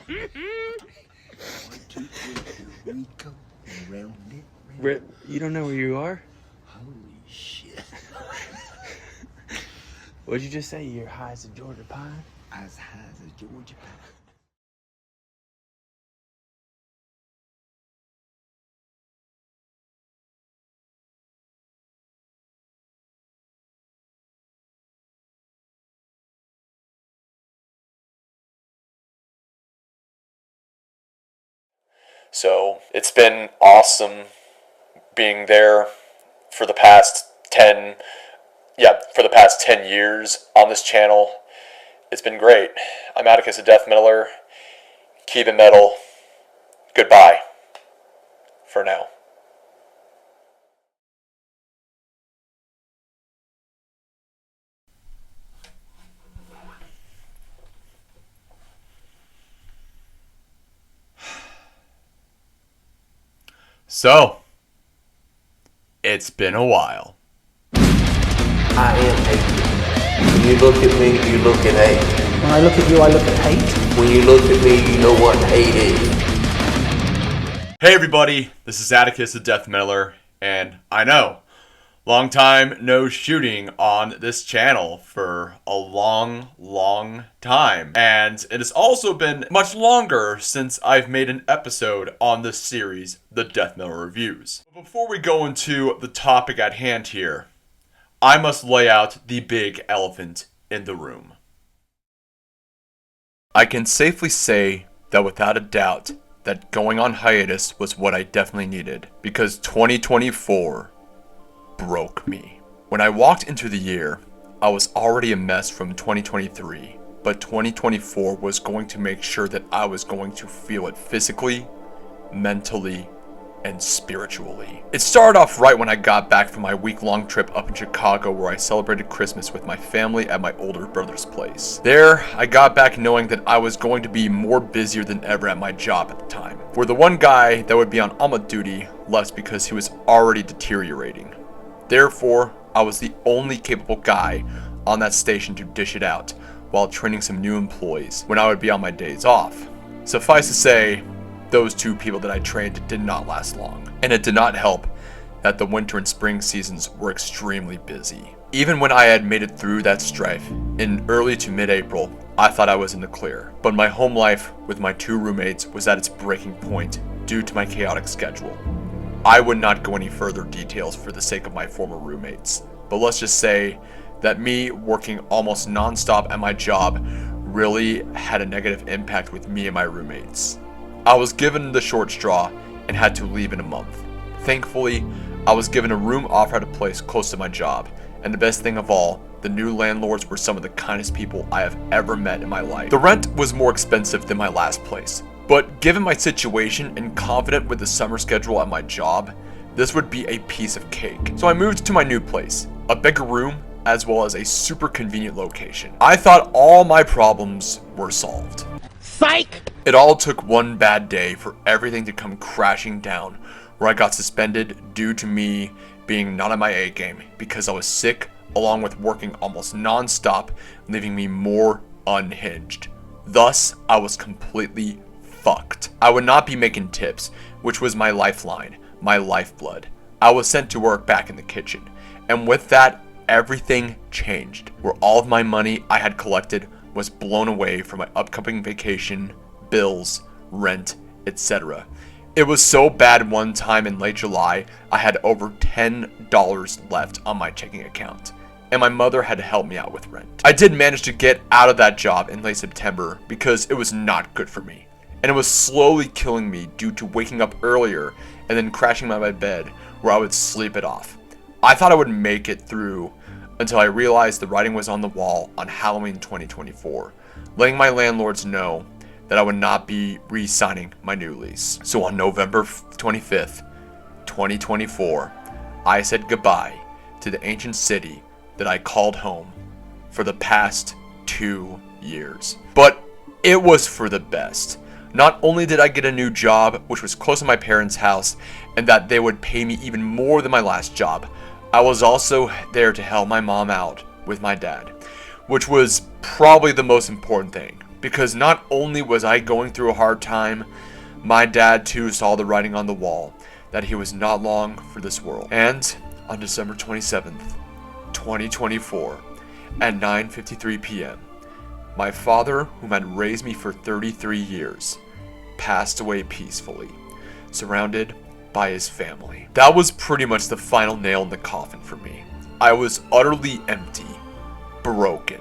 2, 3, here we go. Round it. Rip, you don't know where you are? Holy shit. What'd you just say? You're high as a Georgia pine? As high as a Georgia pine. So it's been awesome being there for the past 10 years on this channel. It's been great. I'm Atticus the Death Metaller. Keep it metal. Goodbye. For now. So, it's been a while. I am hate. When you look at me, you look at hate. When I look at you, I look at hate. When you look at me, you know what hate is. Hey everybody, this is Atticus the Death Metaller, and I know, long time no shooting on this channel for a long time. And it has also been much longer since I've made an episode on this series, TheDeathMetaller Reviews. But before we go into the topic at hand here, I must lay out the big elephant in the room. I can safely say that without a doubt that going on hiatus was what I definitely needed, because 2024 broke me. When I walked into the year, I was already a mess from 2023, but 2024 was going to make sure that I was going to feel it physically, mentally, and spiritually. It started off right when I got back from my week-long trip up in Chicago, where I celebrated Christmas with my family at my older brother's place. There, I got back knowing that I was going to be more busier than ever at my job at the time, where the one guy that would be on AMA duty left because he was already deteriorating. Therefore, I was the only capable guy on that station to dish it out while training some new employees when I would be on my days off. Suffice to say, those two people that I trained did not last long, and it did not help that the winter and spring seasons were extremely busy. Even when I had made it through that strife, in early to mid-April, I thought I was in the clear, but my home life with my two roommates was at its breaking point due to my chaotic schedule. I would not go any further details for the sake of my former roommates, but let's just say that me working almost non-stop at my job really had a negative impact with me and my roommates. I was given the short straw and had to leave in a month. Thankfully, I was given a room offer at a place close to my job, and the best thing of all, the new landlords were some of the kindest people I have ever met in my life. The rent was more expensive than my last place, but given my situation and confident with the summer schedule at my job, this would be a piece of cake. So I moved to my new place, a bigger room, as well as a super convenient location. I thought all my problems were solved. Psych! It all took one bad day for everything to come crashing down, where I got suspended due to me being not on my A game because I was sick, along with working almost non-stop, leaving me more unhinged. Thus, I was completely fucked. I would not be making tips, which was my lifeline, my lifeblood. I was sent to work back in the kitchen, and with that, everything changed, where all of my money I had collected was blown away from my upcoming vacation, bills, rent, etc. It was so bad one time in late July, I had over $10 left on my checking account, and my mother had to help me out with rent. I did manage to get out of that job in late September because it was not good for me, and it was slowly killing me due to waking up earlier and then crashing on my bed where I would sleep it off. I thought I would make it through until I realized the writing was on the wall on Halloween 2024, letting my landlords know that I would not be re-signing my new lease. So on November 25th, 2024, I said goodbye to the ancient city that I called home for the past 2 years. But it was for the best. Not only did I get a new job, which was close to my parents' house, and that they would pay me even more than my last job, I was also there to help my mom out with my dad, which was probably the most important thing. because not only was I going through a hard time, my dad too saw the writing on the wall that he was not long for this world. And on December 27th, 2024, at 9:53 p.m., my father, whom had raised me for 33 years, passed away peacefully, surrounded by his family. That was pretty much the final nail in the coffin for me. I was utterly empty, broken,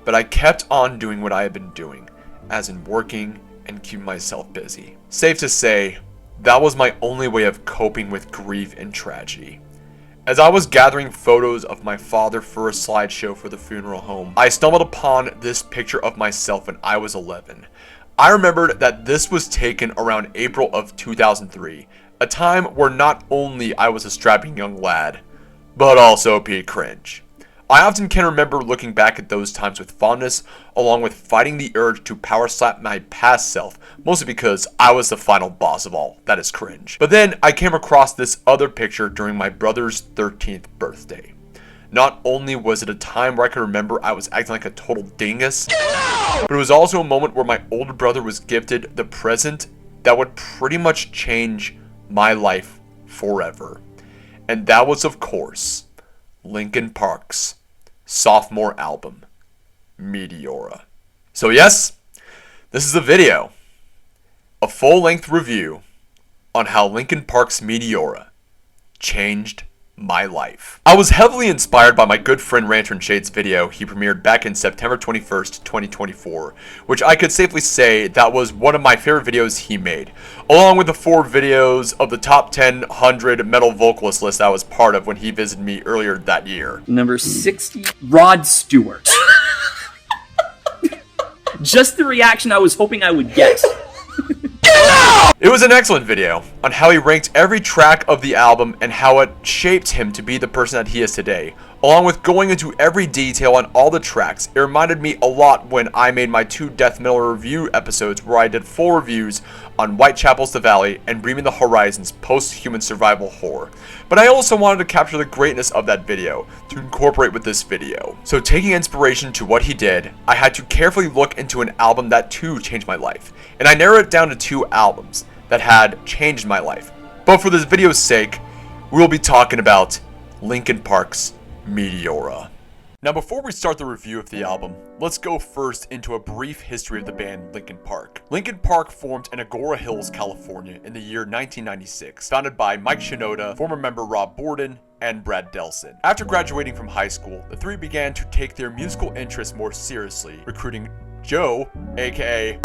but I kept on doing what I had been doing, as in working and keeping myself busy. Safe to say, that was my only way of coping with grief and tragedy. As I was gathering photos of my father for a slideshow for the funeral home, I stumbled upon this picture of myself when I was 11. I remembered that this was taken around April of 2003, a time where not only I was a strapping young lad, but also Pete Cringe. I often can remember looking back at those times with fondness, along with fighting the urge to power slap my past self, mostly because I was the final boss of all. That is cringe. But then I came across this other picture during my brother's 13th birthday. Not only was it a time where I could remember I was acting like a total dingus, but it was also a moment where my older brother was gifted the present that would pretty much change my life forever. And that was, of course, Linkin Park's sophomore album, Meteora. So yes, this is a video, a full-length review on how Linkin Park's Meteora changed my life. I was heavily inspired by my good friend Ranter and Shade's video he premiered back in September 21st, 2024, which I could safely say that was one of my favorite videos he made, along with the 4 videos of the top 100 metal vocalist list I was part of when he visited me earlier that year. Number 60, Rod Stewart. Just the reaction I was hoping I would get. It was an excellent video on how he ranked every track of the album and how it shaped him to be the person that he is today. Along with going into every detail on all the tracks, it reminded me a lot when I made my 2 TheDeathMetaller Review episodes where I did full reviews on Whitechapel's The Valley and Bring Me the Horizon's post-human survival horror. But I also wanted to capture the greatness of that video to incorporate with this video. So taking inspiration to what he did, I had to carefully look into an album that too changed my life. And I narrowed it down to 2 albums that had changed my life. But for this video's sake, we'll be talking about Linkin Park's Meteora. Now before we start the review of the album, let's go first into a brief history of the band Linkin Park. Linkin Park formed in Agora Hills, California in the year 1996, founded by Mike Shinoda, former member Rob Borden, and Brad Delson. After graduating from high school, the 3 began to take their musical interests more seriously, recruiting Joe, aka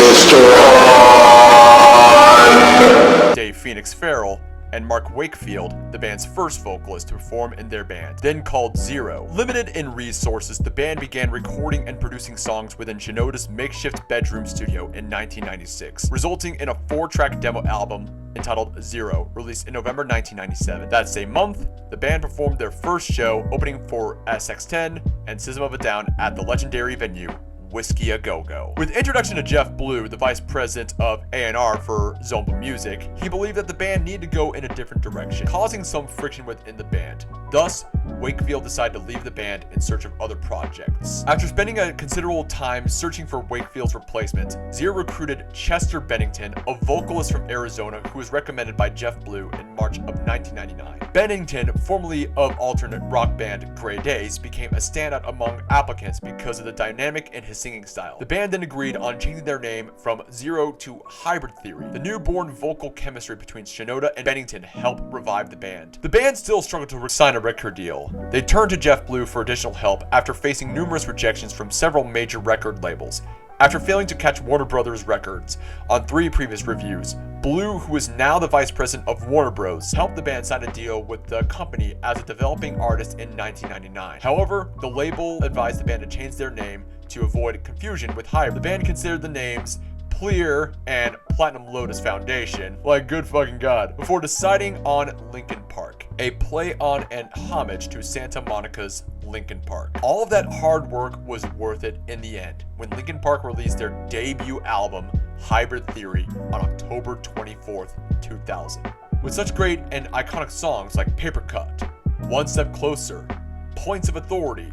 Dave Phoenix Farrell, and Mark Wakefield, the band's first vocalist, to perform in their band, then called Zero. Limited in resources, the band began recording and producing songs within Shinoda's makeshift bedroom studio in 1996, resulting in a 4-track demo album entitled Zero, released in November 1997. That same month, the band performed their first show, opening for SX10 and System of a Down at the legendary venue Whiskey A Go Go. With introduction to Jeff Blue, the vice president of A&R for Zomba Music, he believed that the band needed to go in a different direction, causing some friction within the band. Thus, Wakefield decided to leave the band in search of other projects. After spending a considerable time searching for Wakefield's replacement, Zero recruited Chester Bennington, a vocalist from Arizona who was recommended by Jeff Blue in March of 1999. Bennington, formerly of alternate rock band Grey Days, became a standout among applicants because of the dynamic in his singing style. The band then agreed on changing their name from Zero to Hybrid Theory. The newborn vocal chemistry between Shinoda and Bennington helped revive the band. The band still struggled to sign a record deal. They turned to Jeff Blue for additional help after facing numerous rejections from several major record labels. After failing to catch Warner Brothers records on 3 previous reviews, Blue, who is now the vice president of Warner Bros., helped the band sign a deal with the company as a developing artist in 1999. However, the label advised the band to change their name to avoid confusion with Hybrid. The band considered the names Pleer and Platinum Lotus Foundation, like good fucking god, before deciding on Linkin Park, a play on and homage to Santa Monica's Linkin Park. All of that hard work was worth it in the end when Linkin Park released their debut album, Hybrid Theory, on October 24th, 2000. With such great and iconic songs like Paper Cut, One Step Closer, Points of Authority,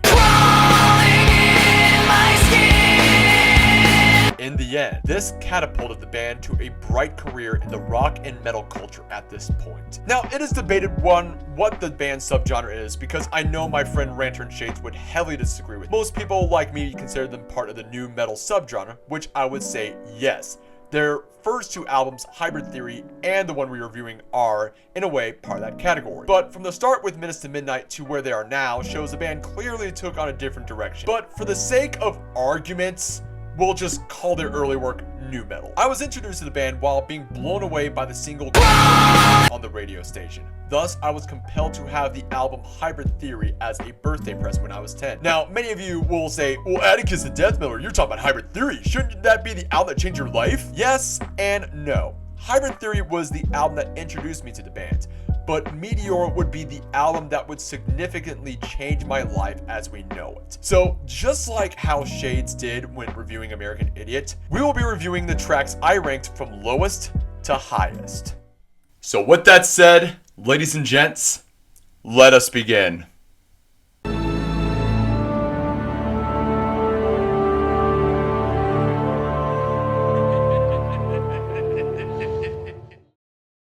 In the end, this catapulted the band to a bright career in the rock and metal culture at this point. Now, it is debated what the band subgenre is, because I know my friend Ranter and Shades would heavily disagree with. Most people like me consider them part of the new metal subgenre, which I would say yes. Their first two albums, Hybrid Theory and the one we're reviewing, are, in a way, part of that category. But from the start with Minutes to Midnight to where they are now shows the band clearly took on a different direction. But for the sake of arguments, we'll just call their early work nu metal. I was introduced to the band while being blown away by the single on the radio station. Thus, I was compelled to have the album Hybrid Theory as a birthday present when I was 10. Now, many of you will say, well, Atticus the Death Metaller, you're talking about Hybrid Theory. Shouldn't that be the album that changed your life? Yes and no. Hybrid Theory was the album that introduced me to the band, but Meteora would be the album that would significantly change my life as we know it. So, just like how Shades did when reviewing American Idiot, we will be reviewing the tracks I ranked from lowest to highest. So with that said, ladies and gents, let us begin.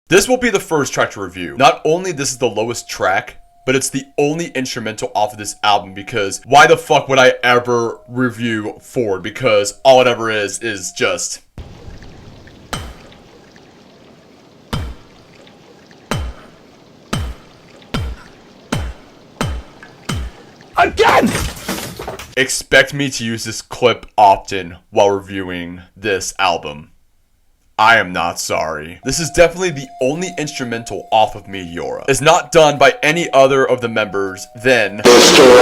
This will be the first track to review. Not only this is the lowest track, but it's the only instrumental off of this album, because why the fuck would I ever review Forward? Because all it ever is just... Again! Expect me to use this clip often while reviewing this album. I am not sorry. This is definitely the only instrumental off of Meteora. It's not done by any other of the members than Mr.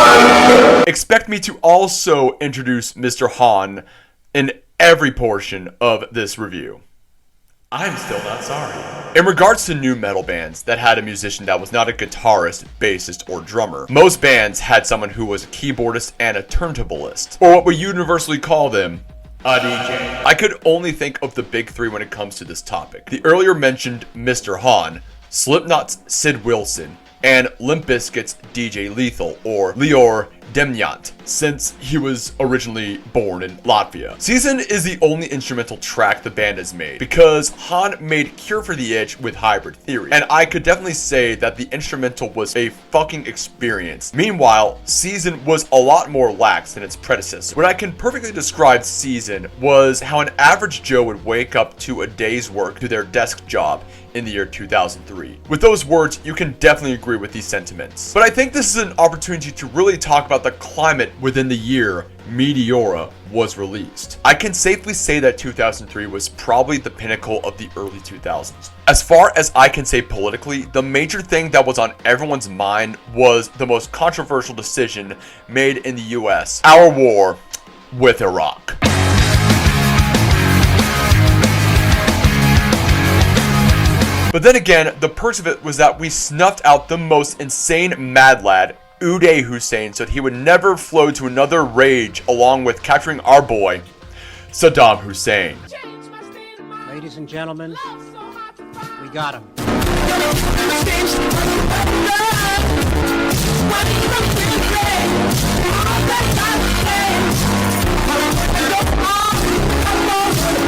Han. Expect me to also introduce Mr. Han in every portion of this review. I'm still not sorry. In regards to new metal bands that had a musician that was not a guitarist, bassist, or drummer, most bands had someone who was a keyboardist and a turntablist, or what we universally call them, a DJ. I could only think of the big three when it comes to this topic. The earlier mentioned Mr. Han, Slipknot's Sid Wilson, and Limp Bizkit's DJ Lethal, or Lior Demyant, since he was originally born in Latvia. Season is the only instrumental track the band has made, because Han made Cure for the Itch with Hybrid Theory, and I could definitely say that the instrumental was a fucking experience. Meanwhile, Season was a lot more lax than its predecessor. What I can perfectly describe Season was how an average Joe would wake up to a day's work to their desk job in the year 2003. With those words, you can definitely agree with these sentiments. But I think this is an opportunity to really talk about the climate within the year Meteora was released. I can safely say that 2003 was probably the pinnacle of the early 2000s. As far as I can say politically, the major thing that was on everyone's mind was the most controversial decision made in the US, our war with Iraq. But then again, the perks of it was that we snuffed out the most insane mad lad, Uday Hussein, so that he would never flow to another rage, along with capturing our boy, Saddam Hussein. Ladies and gentlemen, we got him.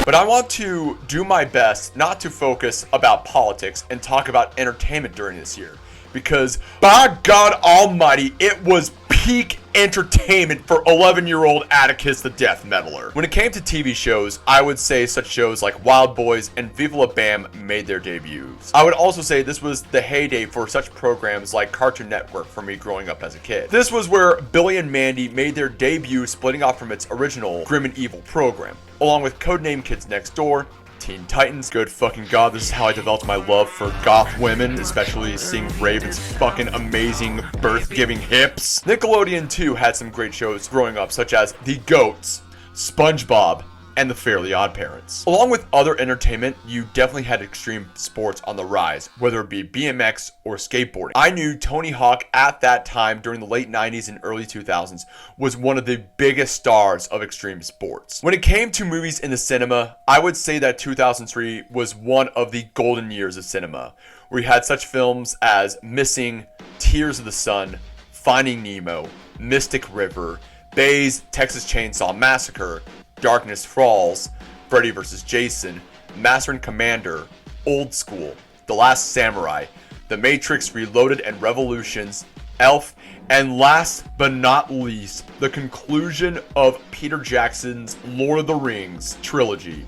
But I want to do my best not to focus about politics and talk about entertainment during this year. Because, by God almighty, it was peak entertainment for 11-year-old Atticus the Death Metaller. When it came to TV shows, I would say such shows like Wild Boys and Viva La Bam made their debuts. I would also say this was the heyday for such programs like Cartoon Network for me growing up as a kid. This was where Billy and Mandy made their debut, splitting off from its original Grim and Evil program, along with Codename Kids Next Door, Teen Titans. Good fucking god, this is how I developed my love for goth women, especially seeing Raven's fucking amazing birth-giving hips. Nickelodeon too had some great shows growing up, such as The Goats, SpongeBob, and The Fairly Odd Parents. Along with other entertainment, you definitely had extreme sports on the rise, whether it be BMX or skateboarding. I knew Tony Hawk at that time during the late 90s and early 2000s was one of the biggest stars of extreme sports. When it came to movies in the cinema, I would say that 2003 was one of the golden years of cinema, where you had such films as Missing, Tears of the Sun, Finding Nemo, Mystic River, Bay's Texas Chainsaw Massacre, Darkness Falls, Freddy vs. Jason, Master and Commander, Old School, The Last Samurai, The Matrix Reloaded and Revolutions, Elf, and last but not least, the conclusion of Peter Jackson's Lord of the Rings trilogy,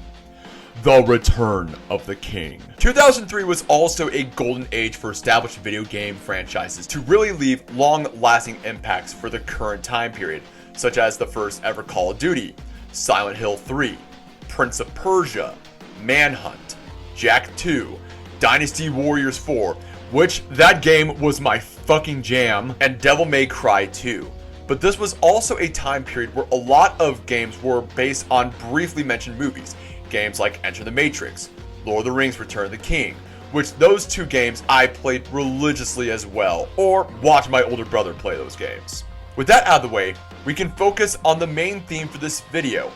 The Return of the King. 2003 was also a golden age for established video game franchises to really leave long-lasting impacts for the current time period, such as the first ever Call of Duty, Silent Hill 3, Prince of Persia, Manhunt, Jak 2, Dynasty Warriors 4, which that game was my fucking jam, and Devil May Cry 2. But this was also a time period where a lot of games were based on briefly mentioned movies. Games like Enter the Matrix, Lord of the Rings Return of the King, which those two games I played religiously as well, or watched my older brother play those games. With that out of the way, we can focus on the main theme for this video,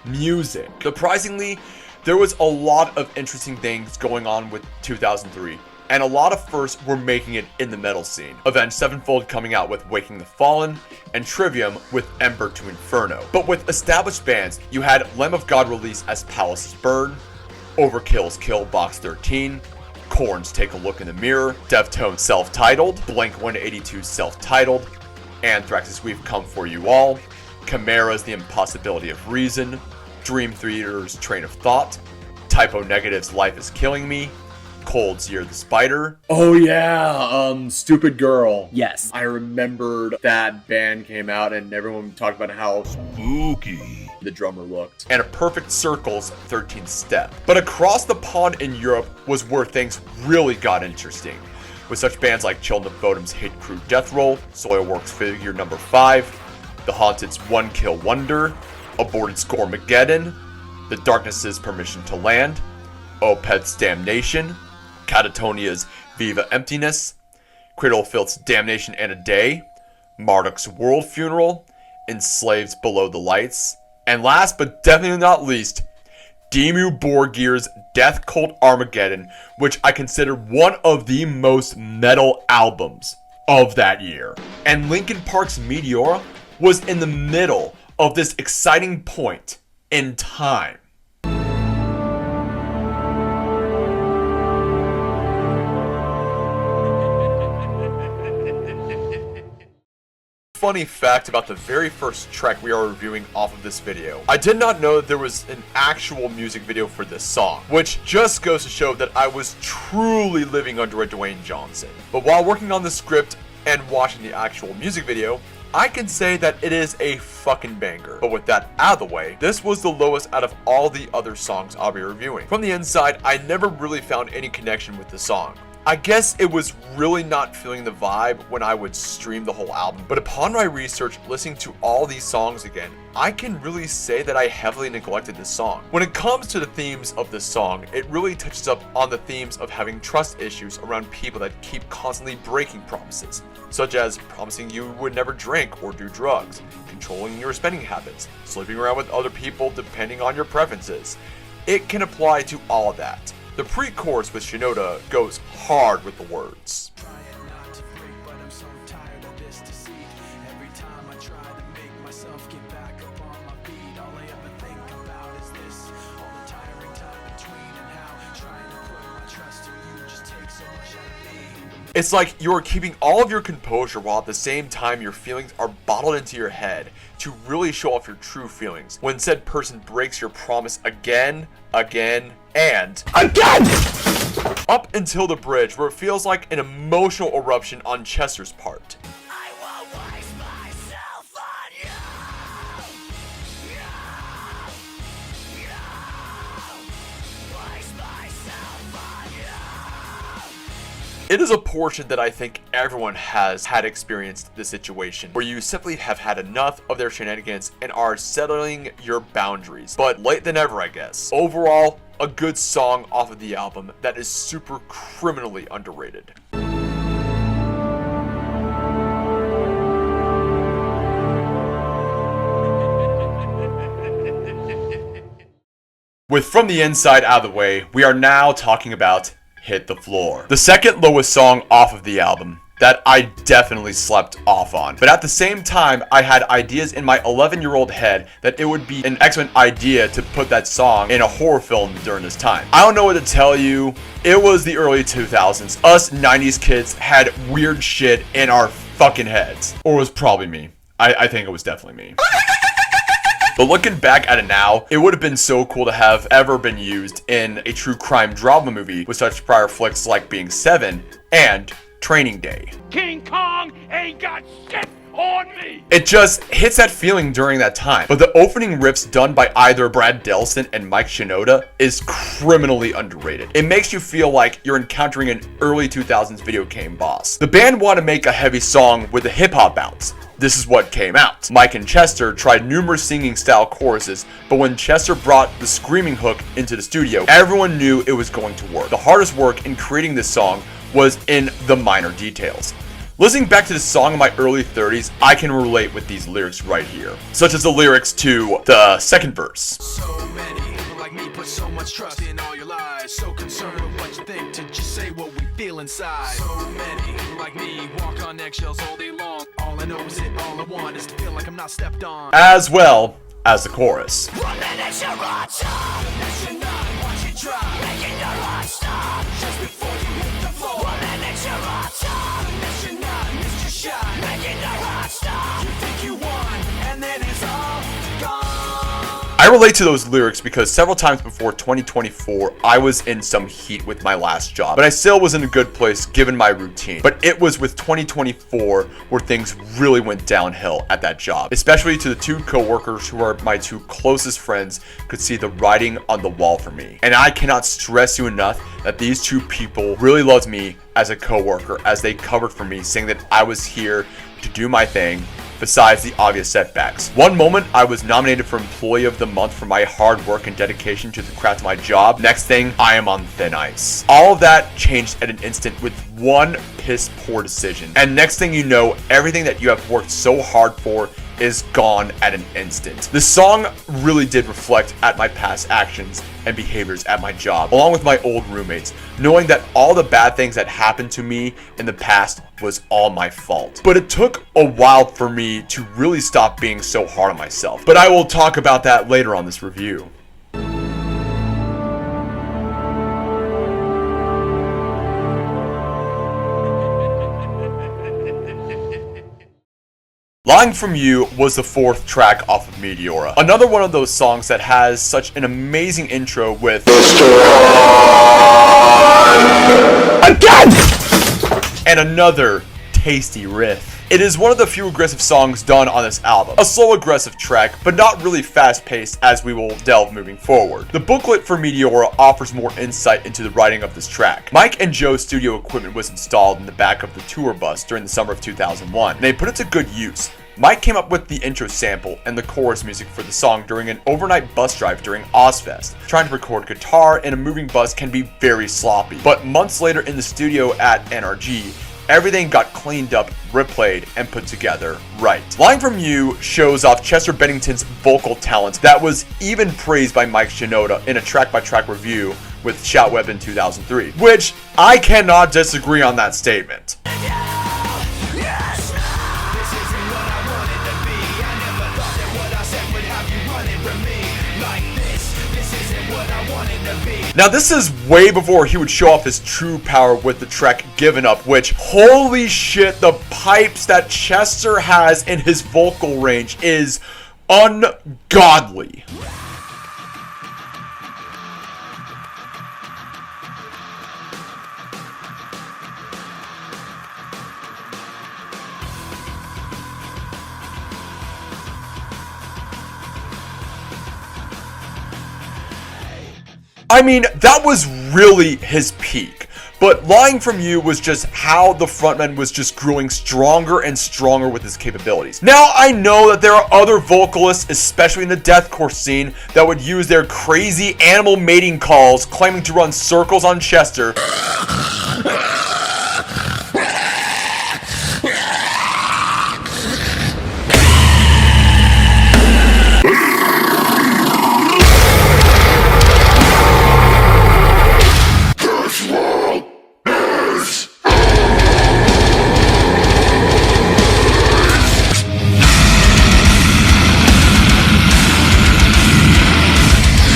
music. Surprisingly, there was a lot of interesting things going on with 2003, and a lot of firsts were making it in the metal scene. Avenged Sevenfold coming out with Waking the Fallen, and Trivium with Ember to Inferno. But with established bands, you had Lamb of God release as Palaces Burn, Overkill's Kill Box 13, Korn's Take a Look in the Mirror, Deftones Self-Titled, Blink-182 Self-Titled, Anthrax's We've Come For You All, Chimera's The Impossibility of Reason, Dream Theater's Train of Thought, Typo Negative's Life Is Killing Me, Cold's Year the Spider. Oh yeah, Stupid Girl. Yes. I remembered that band came out and everyone talked about how spooky the drummer looked. And A Perfect Circle's 13th Step. But across the pond in Europe was where things really got interesting, with such bands like Children of Bodom's Hate Crew Death Roll, Soilworks Figure Number 5, The Haunted's One Kill Wonder, Aborted Scoremageddon, The Darkness's Permission to Land, Opeth's Damnation, Catatonia's Viva Emptiness, Cradlefilth's Damnation and a Day, Marduk's World Funeral, Enslaved's Below the Lights, and last but definitely not least, Dimmu Borgir's Death Cult Armageddon, which I consider one of the most metal albums of that year. And Linkin Park's Meteora was in the middle of this exciting point in time. Funny fact about the very first track we are reviewing off of this video. I did not know that there was an actual music video for this song, which just goes to show that I was truly living under a Dwayne Johnson. But while working on the script and watching the actual music video, I can say that it is a fucking banger. But with that out of the way, this was the lowest out of all the other songs I'll be reviewing. From the inside, I never really found any connection with the song. I guess it was really not feeling the vibe when I would stream the whole album, but upon my research, listening to all these songs again, I can really say that I heavily neglected this song. When it comes to the themes of this song, it really touches up on the themes of having trust issues around people that keep constantly breaking promises, such as promising you would never drink or do drugs, controlling your spending habits, sleeping around with other people depending on your preferences. It can apply to all of that. The pre-chorus with Shinoda goes hard with the words. It's like you are keeping all of your composure while at the same time your feelings are bottled into your head to really show off your true feelings when said person breaks your promise again, and again! Up until the bridge where it feels like an emotional eruption on Chester's part. I won't waste myself on waste myself on It is a portion that I think everyone has had experienced this situation, where you simply have had enough of their shenanigans and are settling your boundaries. But late than ever, I guess. Overall, a good song off of the album that is super criminally underrated. With From the Inside out of the way, we are now talking about Hit the Floor. The second lowest song off of the album, that I definitely slept off on. But at the same time, I had ideas in my 11-year-old head that it would be an excellent idea to put that song in a horror film during this time. I don't know what to tell you. It was the early 2000s. Us 90s kids had weird shit in our fucking heads. Or it was probably me. I think it was definitely me. But looking back at it now, it would have been so cool to have ever been used in a true crime drama movie with such prior flicks like Being Seven and Training Day. King Kong ain't got shit on me! It just hits that feeling during that time. But the opening riffs done by either Brad Delson and Mike Shinoda is criminally underrated. It makes you feel like you're encountering an early 2000s video game boss. The band wanted to make a heavy song with a hip-hop bounce. This is what came out. Mike and Chester tried numerous singing style choruses, but when Chester brought the screaming hook into the studio, everyone knew it was going to work. The hardest work in creating this song was in the minor details. Listening back to this song in my early 30s, I can relate with these lyrics right here, such as the lyrics to the second verse. So many people like me put so much trust in all your lies. So concerned with what you think to just say what we feel inside. So many people like me walk on eggshells all day long. All I know is it, all I want is to feel like I'm not stepped on. As well as the chorus. 1 minute you're on top, next you're not, watch you try. Making your heart stop, just before you hit the floor. 1 minute you're on top, next you're not, missed your shot. Making your heart stop, you think you won, and then it's all gone. I relate to those lyrics because several times before 2024, I was in some heat with my last job, but I still was in a good place given my routine. But it was with 2024 where things really went downhill at that job, especially to the two coworkers who are my two closest friends could see the writing on the wall for me. And I cannot stress you enough that these two people really loved me as a coworker, as they covered for me, saying that I was here to do my thing besides the obvious setbacks. One moment I was nominated for Employee of the Month for my hard work and dedication to the craft of my job. Next thing, I am on thin ice. All of that changed at an instant with one piss poor decision. And next thing you know, everything that you have worked so hard for is gone at an instant. The song really did reflect at my past actions and behaviors at my job, along with my old roommates, knowing that all the bad things that happened to me in the past was all my fault. But it took a while for me to really stop being so hard on myself. But I will talk about that later on this review. Lying From You was the fourth track off of Meteora. Another one of those songs that has such an amazing intro with again! And another tasty riff. It is one of the few aggressive songs done on this album. A slow aggressive track, but not really fast paced as we will delve moving forward. The booklet for Meteora offers more insight into the writing of this track. Mike and Joe's studio equipment was installed in the back of the tour bus during the summer of 2001, and they put it to good use. Mike came up with the intro sample and the chorus music for the song during an overnight bus drive during Ozfest. Trying to record guitar in a moving bus can be very sloppy, but months later in the studio at NRG, everything got cleaned up, replayed, and put together right. Lying From You shows off Chester Bennington's vocal talent that was even praised by Mike Shinoda in a track-by-track review with Shoutweb in 2003, which I cannot disagree on that statement. Now this is way before he would show off his true power with the track Given Up, which, holy shit, the pipes that Chester has in his vocal range is ungodly. I mean, that was really his peak. But Lying From You was just how the frontman was just growing stronger and stronger with his capabilities. Now, I know that there are other vocalists, especially in the deathcore scene, that would use their crazy animal mating calls, claiming to run circles on Chester.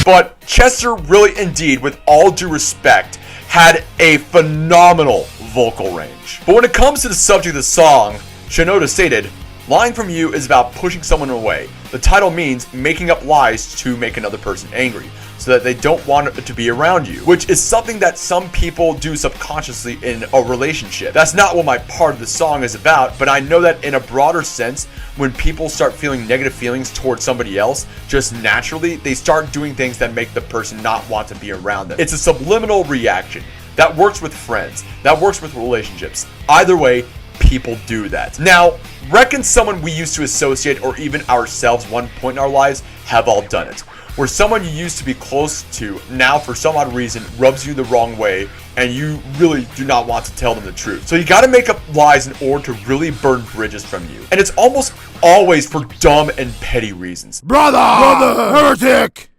But Chester really indeed, with all due respect, had a phenomenal vocal range. But when it comes to the subject of the song, Shinoda stated, "Lying from you is about pushing someone away. The title means making up lies to make another person angry, so that they don't want to be around you," which is something that some people do subconsciously in a relationship. That's not what my part of the song is about, but I know that in a broader sense, when people start feeling negative feelings towards somebody else, just naturally, they start doing things that make the person not want to be around them. It's a subliminal reaction. That works with friends. That works with relationships. Either way, people do that. Now, reckon someone we used to associate or even ourselves one point in our lives have all done it. Where someone you used to be close to now for some odd reason rubs you the wrong way and you really do not want to tell them the truth. So you gotta make up lies in order to really burn bridges from you. And it's almost always for dumb and petty reasons. Brother! Heretic!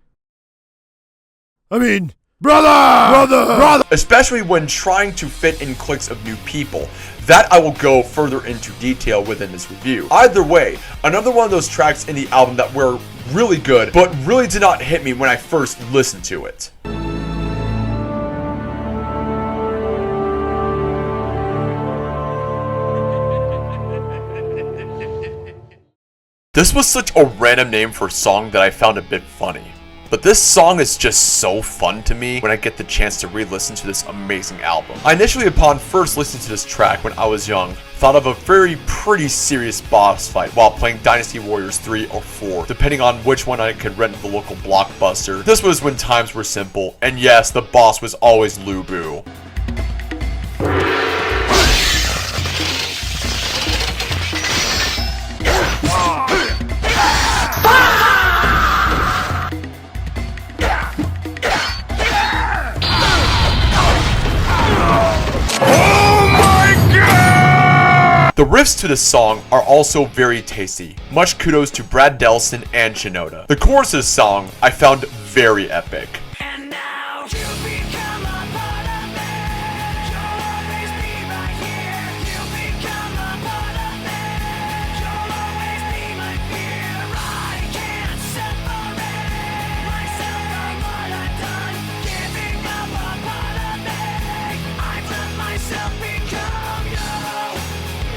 Brother! Especially when trying to fit in cliques of new people. That I will go further into detail within this review. Either way, another one of those tracks in the album that were really good, but really did not hit me when I first listened to it. This was such a random name for a song that I found a bit funny. But this song is just so fun to me when I get the chance to re-listen to this amazing album. I initially, upon first listening to this track when I was young, thought of a pretty serious boss fight while playing Dynasty Warriors 3 or 4, depending on which one I could rent at the local Blockbuster. This was when times were simple, and yes, the boss was always Lubu. The riffs to this song are also very tasty. Much kudos to Brad Delson and Shinoda. The chorus of this song I found very epic. And now you become a part of me. You'll always be right here. You become a part of me. You'll always be my fear. I can't separate myself from what I've done. Giving up a part of me. I've let myself become you.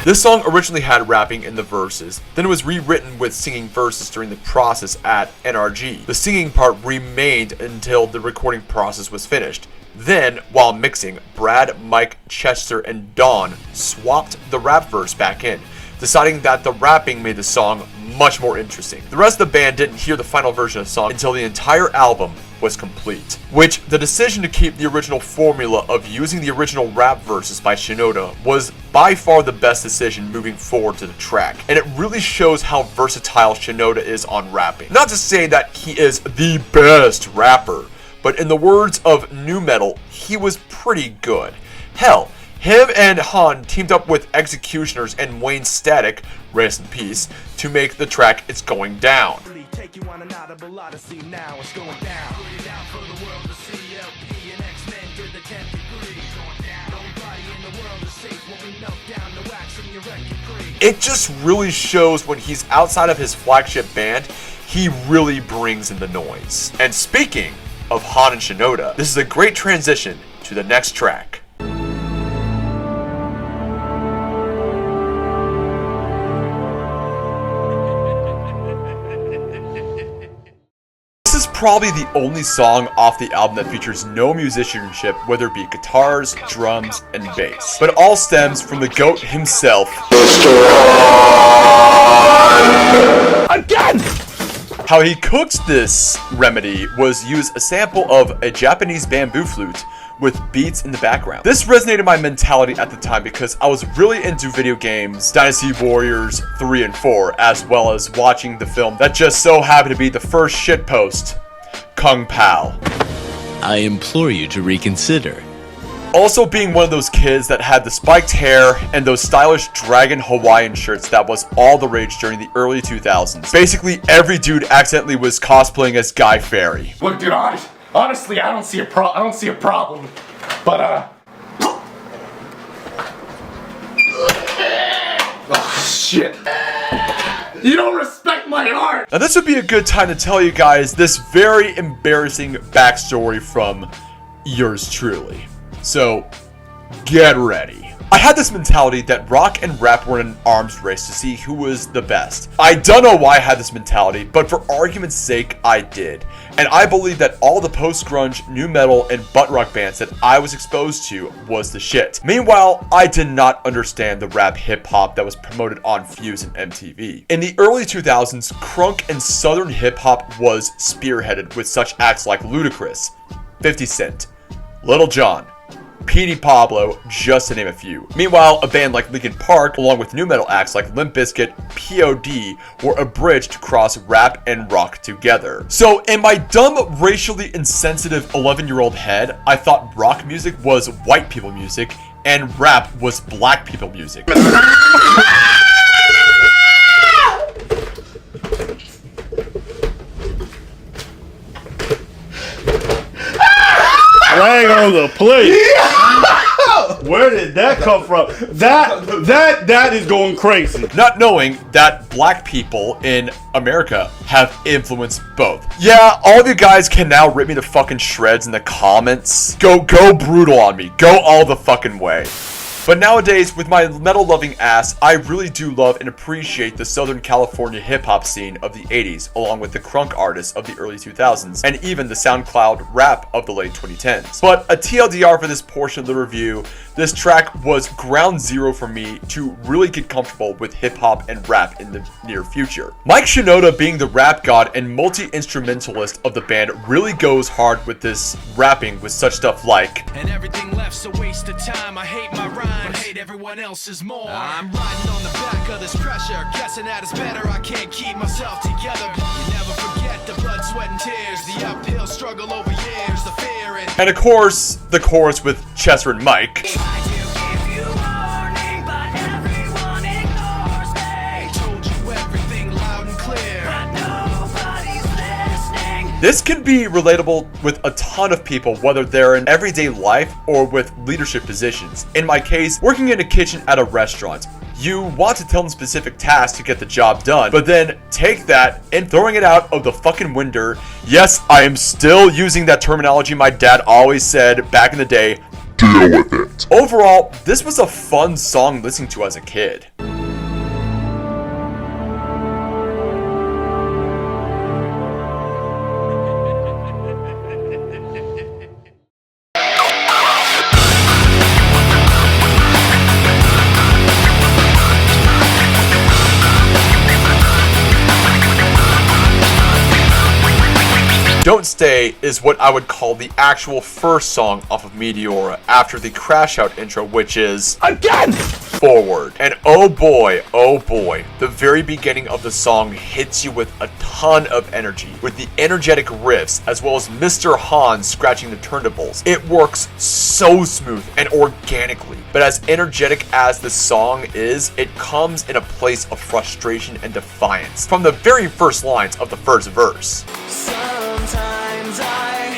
This song originally had rapping in the verses, then it was rewritten with singing verses during the process at NRG. The singing part remained until the recording process was finished. Then, while mixing, Brad, Mike, Chester, and Don swapped the rap verse back in, deciding that the rapping made the song much more interesting. The rest of the band didn't hear the final version of the song until the entire album was complete, which the decision to keep the original formula of using the original rap verses by Shinoda was by far the best decision moving forward to the track, and it really shows how versatile Shinoda is on rapping. Not to say that he is the best rapper, but in the words of nu metal, he was pretty good. Hell, him and Han teamed up with Executioners and Wayne Static, rest in peace, to make the track It's Going Down. Take you on an audible odyssey now, it's going down. Put it out for the world to see. LP and X-Men to the 10th degree. Going down. Nobody in the world is safe when we melt down the wax in your record creek. It just really shows when he's outside of his flagship band, he really brings in the noise. And speaking of Han and Shinoda, this is a great transition to the next track. This is probably the only song off the album that features no musicianship, whether it be guitars, drums, and bass. But it all stems from the GOAT himself. Again! How he cooked this remedy was use a sample of a Japanese bamboo flute with beats in the background. This resonated my mentality at the time because I was really into video games, Dynasty Warriors 3 and 4, as well as watching the film that just so happened to be the first shitpost, Kung Pao. I implore you to reconsider. Also being one of those kids that had the spiked hair and those stylish dragon Hawaiian shirts that was all the rage during the early 2000s. Basically every dude accidentally was cosplaying as Guy Fieri. Look, dude, honestly, I don't see a problem. But oh shit. You don't respect my art! Now this would be a good time to tell you guys this very embarrassing backstory from yours truly. So, get ready. I had this mentality that rock and rap were in an arms race to see who was the best. I don't know why I had this mentality, but for argument's sake, I did. And I believe that all the post-grunge, nu metal, and butt rock bands that I was exposed to was the shit. Meanwhile, I did not understand the rap hip-hop that was promoted on Fuse and MTV. In the early 2000s, crunk and southern hip-hop was spearheaded with such acts like Ludacris, 50 Cent, Lil Jon, Petey Pablo, just to name a few. Meanwhile, a band like Linkin Park, along with nu metal acts like Limp Bizkit, POD, were a bridge to cross rap and rock together. So in my dumb, racially insensitive 11-year-old head, I thought rock music was white people music and rap was black people music. Flag on the plate. Where did that come from? That is going crazy. Not knowing that black people in America have influenced both. Yeah, all of you guys can now rip me to fucking shreds in the comments. Go brutal on me. Go all the fucking way. But nowadays, with my metal-loving ass, I really do love and appreciate the Southern California hip-hop scene of the 80s, along with the crunk artists of the early 2000s, and even the SoundCloud rap of the late 2010s. But a TLDR for this portion of the review, this track was ground zero for me to really get comfortable with hip-hop and rap in the near future. Mike Shinoda, being the rap god and multi-instrumentalist of the band, really goes hard with this rapping with such stuff like, and everything left's a waste of time. I hate my rhyme, but hate everyone else's more. I'm riding on the back of this pressure, guessing that it's better. I can't keep myself together. You never forget the blood, sweat, and tears, the uphill struggle over years, the fear and of course, the chorus with Chester and Mike. This can be relatable with a ton of people, whether they're in everyday life or with leadership positions. In my case, working in a kitchen at a restaurant. You want to tell them specific tasks to get the job done, but then take that and throwing it out of the fucking window. Yes, I am still using that terminology my dad always said back in the day. Deal with it. Overall, this was a fun song listening to as a kid. Don't Stay is what I would call the actual first song off of Meteora after the Crash Out intro, which is again Forward. And oh boy, the very beginning of the song hits you with a ton of energy, with the energetic riffs as well as Mr. Hans scratching the turntables. It works so smooth and organically, but as energetic as the song is, it comes in a place of frustration and defiance from the very first lines of the first verse. Sometimes I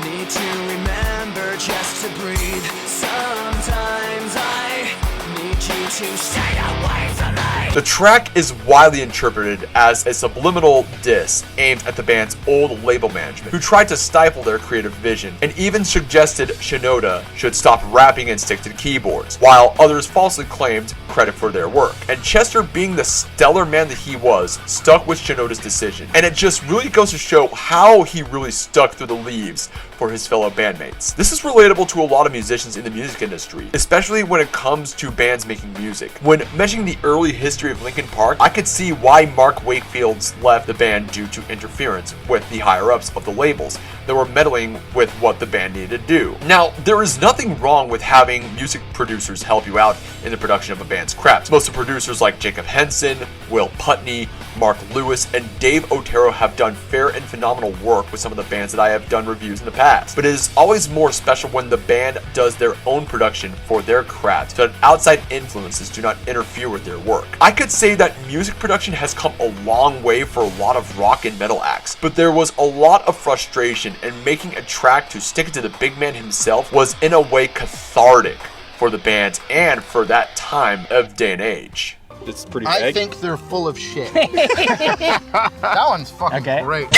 need to remember just to breathe. Sometimes I need you to stay away from me. The track is widely interpreted as a subliminal diss aimed at the band's old label management, who tried to stifle their creative vision and even suggested Shinoda should stop rapping and stick to the keyboards, while others falsely claimed credit for their work. And Chester, being the stellar man that he was, stuck with Shinoda's decision. And it just really goes to show how he really stuck through the leaves for his fellow bandmates. This is relatable to a lot of musicians in the music industry, especially when it comes to bands making music. When mentioning the early history of Linkin Park, I could see why Mark Wakefield left the band due to interference with the higher-ups of the labels that were meddling with what the band needed to do. Now, there is nothing wrong with having music producers help you out in the production of a band's craft. Most of the producers like Jacob Henson, Will Putney, Mark Lewis, and Dave Otero have done fair and phenomenal work with some of the bands that I have done reviews in the past. But it is always more special when the band does their own production for their craft, so that outside influences do not interfere with their work. I could say that music production has come a long way for a lot of rock and metal acts, but there was a lot of frustration, and making a track to stick it to the big man himself was in a way cathartic for the band and for that time of day and age. It's pretty I vague. think they're full of shit. That one's fucking great.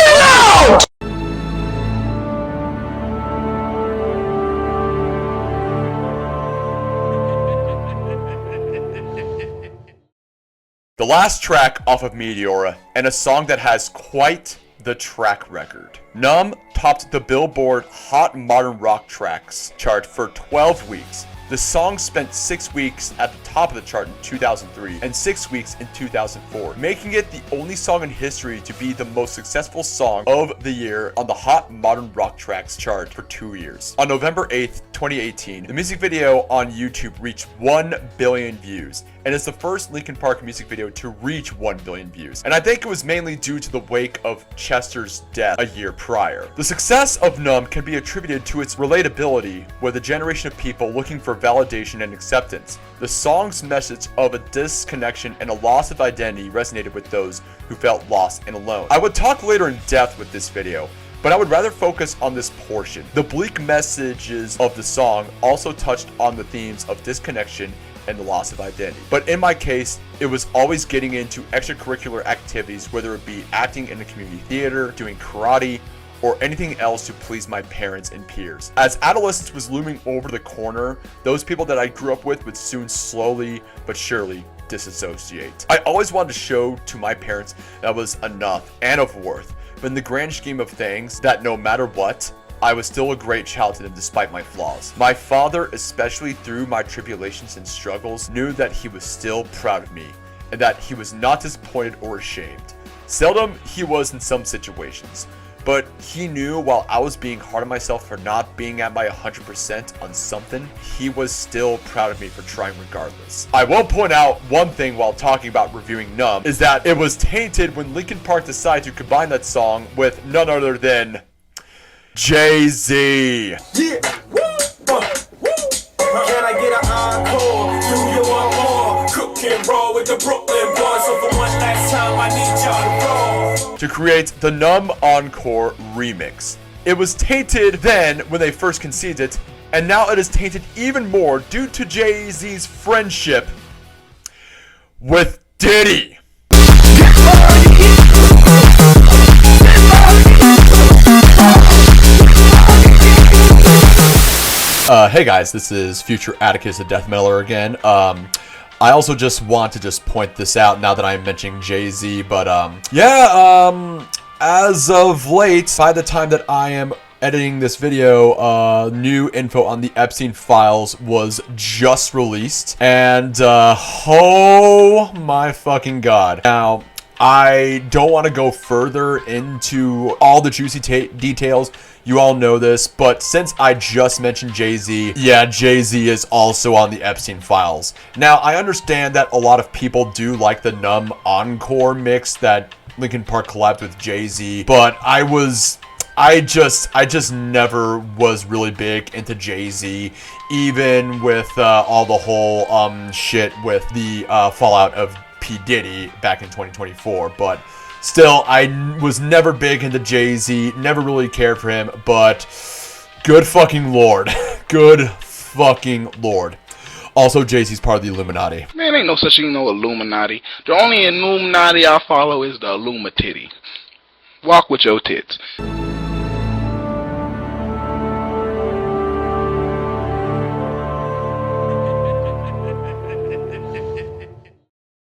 The last track off of Meteora, and a song that has quite the track record. Numb topped the Billboard Hot Modern Rock Tracks chart for 12 weeks. The song spent 6 weeks at the top of the chart in 2003 and 6 weeks in 2004, making it the only song in history to be the most successful song of the year on the Hot Modern Rock Tracks chart for 2 years. On November 8th, 2018, the music video on YouTube reached 1 billion views, and is the first Linkin Park music video to reach 1 billion views. And I think it was mainly due to the wake of Chester's death a year prior. The success of Numb can be attributed to its relatability with a generation of people looking for validation and acceptance. The song's message of a disconnection and a loss of identity resonated with those who felt lost and alone. I would talk later in depth with this video, but I would rather focus on this portion. The bleak messages of the song also touched on the themes of disconnection and the loss of identity. But in my case, it was always getting into extracurricular activities, whether it be acting in the community theater, doing karate, or anything else to please my parents and peers. As adolescence was looming over the corner, those people that I grew up with would soon slowly but surely disassociate. I always wanted to show to my parents that I was enough and of worth, but in the grand scheme of things, that no matter what, I was still a great child to them despite my flaws. My father, especially through my tribulations and struggles, knew that he was still proud of me, and that he was not disappointed or ashamed. Seldom he was in some situations, but he knew while I was being hard on myself for not being at my 100% on something, he was still proud of me for trying regardless. I will point out one thing while talking about reviewing Numb, is that it was tainted when Linkin Park decided to combine that song with none other than Jay-Z. Yeah, woo, woo. Can I get an encore? Do you want more? Cook and roll with the Brooklyn boys. So for one last time, I need y'all to roll. To create the Numb Encore remix. It was tainted then when they first conceived it, and now it is tainted even more due to Jay-Z's friendship with Diddy. Hey guys, this is future Atticus the TheDeathMetaller again. I also just want to point this out now that I'm mentioning Jay-Z, but as of late, by the time that I am editing this video, new info on the Epstein files was just released, and oh my fucking god. Now, I don't want to go further into all the juicy details. You all know this, but since I just mentioned Jay-Z, yeah, Jay-Z is also on the Epstein files. Now, I understand that a lot of people do like the Numb Encore mix that Linkin Park collabed with Jay-Z, but I just never was really big into Jay-Z, even with all the whole shit with the fallout of P. Diddy back in 2024, but still, I was never big into Jay-Z, never really cared for him, but good fucking lord. Good fucking lord. Also, Jay-Z's part of the Illuminati. Man, ain't no such thing, no Illuminati. The only Illuminati I follow is the Illumatitty. Walk with your tits.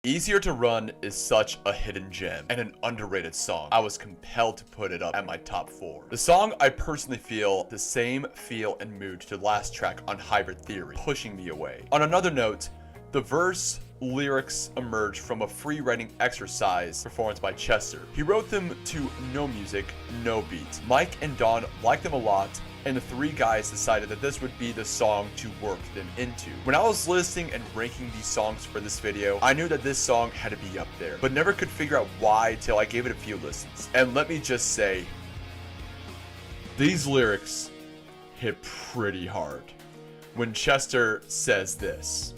Easier to Run is such a hidden gem and an underrated song. I was compelled to put it up at my top 4. The song, I personally feel the same feel and mood to the last track on Hybrid Theory, pushing me away. On another note, the verse lyrics emerged from a free writing exercise performed by Chester. He wrote them to no music, no beat. Mike and Don liked them a lot, and the three guys decided that this would be the song to work them into. When I was listening and ranking these songs for this video, I knew that this song had to be up there, but never could figure out why till I gave it a few listens. And let me just say, these lyrics hit pretty hard. When Chester says this.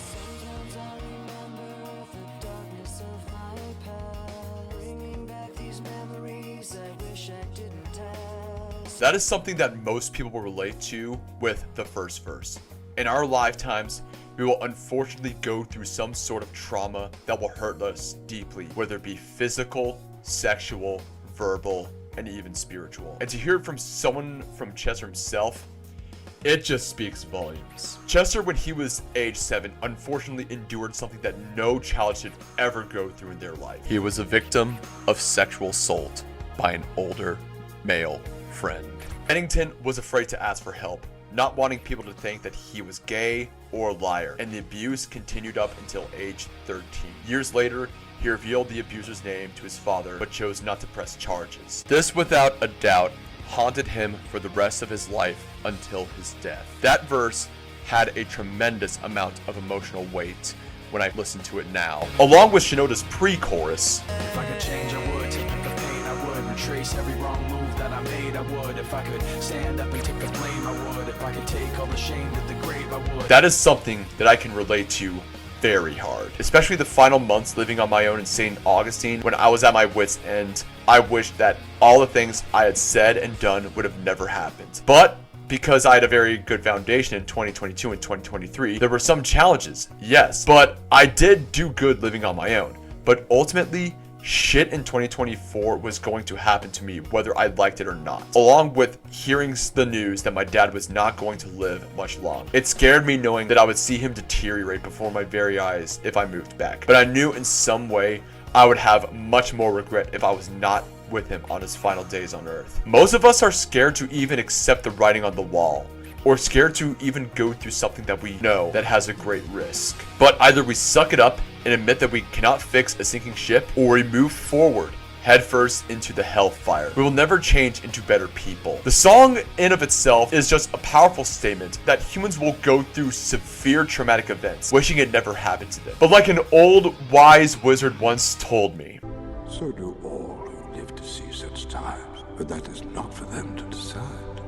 That is something that most people will relate to with the first verse. In our lifetimes, we will unfortunately go through some sort of trauma that will hurt us deeply, whether it be physical, sexual, verbal, and even spiritual. And to hear it from someone from Chester himself, it just speaks volumes. Chester, when he was age 7, unfortunately endured something that no child should ever go through in their life. He was a victim of sexual assault by an older male friend. Bennington was afraid to ask for help, not wanting people to think that he was gay or a liar, and the abuse continued up until age 13. Years later, he revealed the abuser's name to his father, but chose not to press charges. This, without a doubt, haunted him for the rest of his life until his death. That verse had a tremendous amount of emotional weight when I listen to it now, along with Shinoda's pre-chorus. If I could change, I would. Take the pain, I would. Retrace every wrong move that I made, I would. If I could stand up and take the blame, I would. If I could take all the shame to the grave, I would. That is something that I can relate to very hard, especially the final months living on my own in St. Augustine when I was at my wit's end. I wished that all the things I had said and done would have never happened. But because I had a very good foundation in 2022 and 2023, there were some challenges, yes, but I did do good living on my own. But ultimately, shit in 2024 was going to happen to me whether I liked it or not, along with hearing the news that my dad was not going to live much long. It scared me knowing that I would see him deteriorate before my very eyes if I moved back, but I knew in some way I would have much more regret if I was not with him on his final days on earth. Most of us are scared to even accept the writing on the wall, or scared to even go through something that we know that has a great risk. But either we suck it up and admit that we cannot fix a sinking ship, or we move forward headfirst into the hellfire. We will never change into better people. The song in of itself is just a powerful statement that humans will go through severe traumatic events, wishing it never happened to them. But like an old wise wizard once told me, so do all who live to see such times, but that is not for them to decide.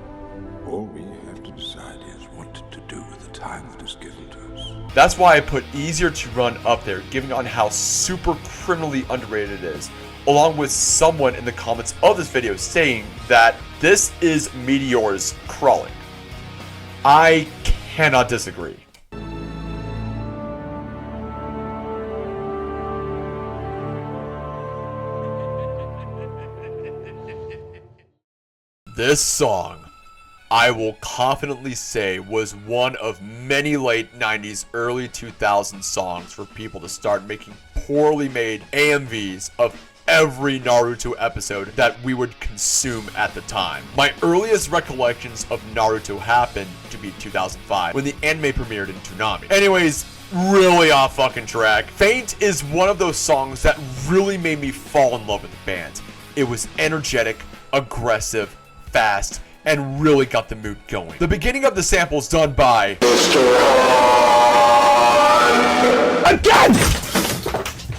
All we have to decide is what to do with the time that is given to us. That's why I put Easier to Run up there, given on how super criminally underrated it is, along with someone in the comments of this video saying that this is Meteora's Crawling. I cannot disagree. This song, I will confidently say, was one of many late 90s, early 2000s songs for people to start making poorly made AMVs of every Naruto episode that we would consume at the time. My earliest recollections of Naruto happened to be 2005, when the anime premiered in Toonami. Anyways, really off fucking track. Faint is one of those songs that really made me fall in love with the band. It was energetic, aggressive, fast, and really got the mood going. The beginning of the sample is done by again!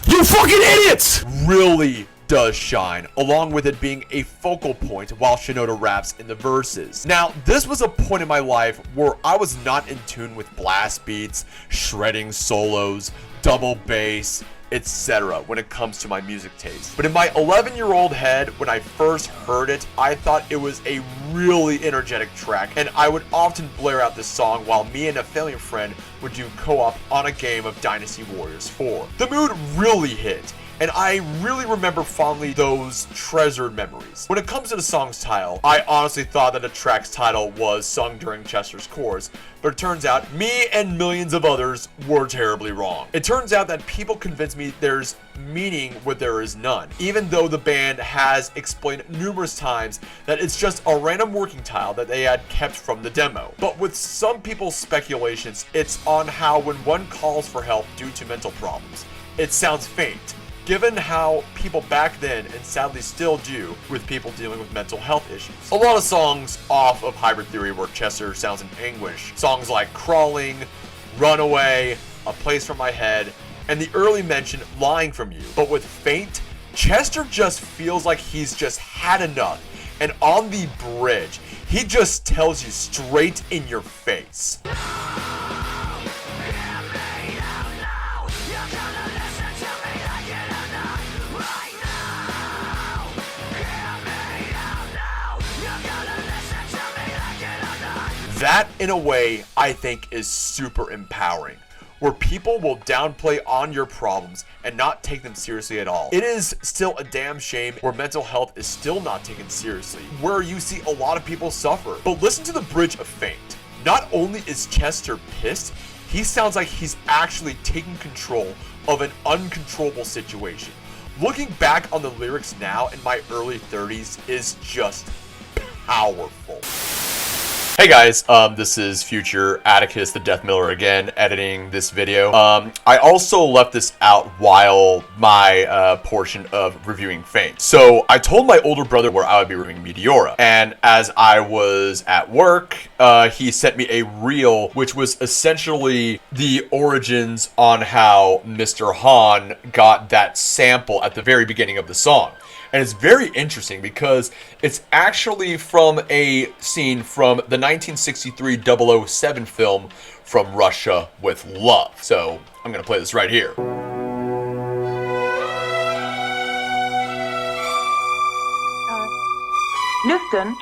You fucking idiots! Really does shine, along with it being a focal point while Shinoda raps in the verses. Now, this was a point in my life where I was not in tune with blast beats, shredding solos, double bass, etc. when it comes to my music taste. But in my 11-year-old head, when I first heard it, I thought it was a really energetic track, and I would often blare out this song while me and a family friend would do co-op on a game of Dynasty Warriors 4. The mood really hit, and I really remember fondly those treasured memories. When it comes to the song's title, I honestly thought that the track's title was sung during Chester's chorus, but it turns out me and millions of others were terribly wrong. It turns out that people convince me there's meaning where there is none, even though the band has explained numerous times that it's just a random working title that they had kept from the demo. But with some people's speculations, it's on how when one calls for help due to mental problems, it sounds faint, given how people back then, and sadly still do, with people dealing with mental health issues. A lot of songs off of Hybrid Theory where Chester sounds in anguish. Songs like Crawling, Runaway, A Place for My Head, and the early mentioned Lying From You. But with Faint, Chester just feels like he's just had enough, and on the bridge, he just tells you straight in your face. That, in a way, I think is super empowering, where people will downplay on your problems and not take them seriously at all. It is still a damn shame where mental health is still not taken seriously, where you see a lot of people suffer. But listen to the bridge of Faint. Not only is Chester pissed, he sounds like he's actually taking control of an uncontrollable situation. Looking back on the lyrics now in my early 30s is just powerful. Hey guys, this is future Atticus the Death Miller again, editing this video. I also left this out while my portion of reviewing Faint. So I told my older brother where I would be reviewing Meteora, and as I was at work, he sent me a reel, which was essentially the origins on how Mr. Han got that sample at the very beginning of the song. And it's very interesting because it's actually from a scene from the 1963 007 film From Russia with Love. So I'm going to play this right here. Newton.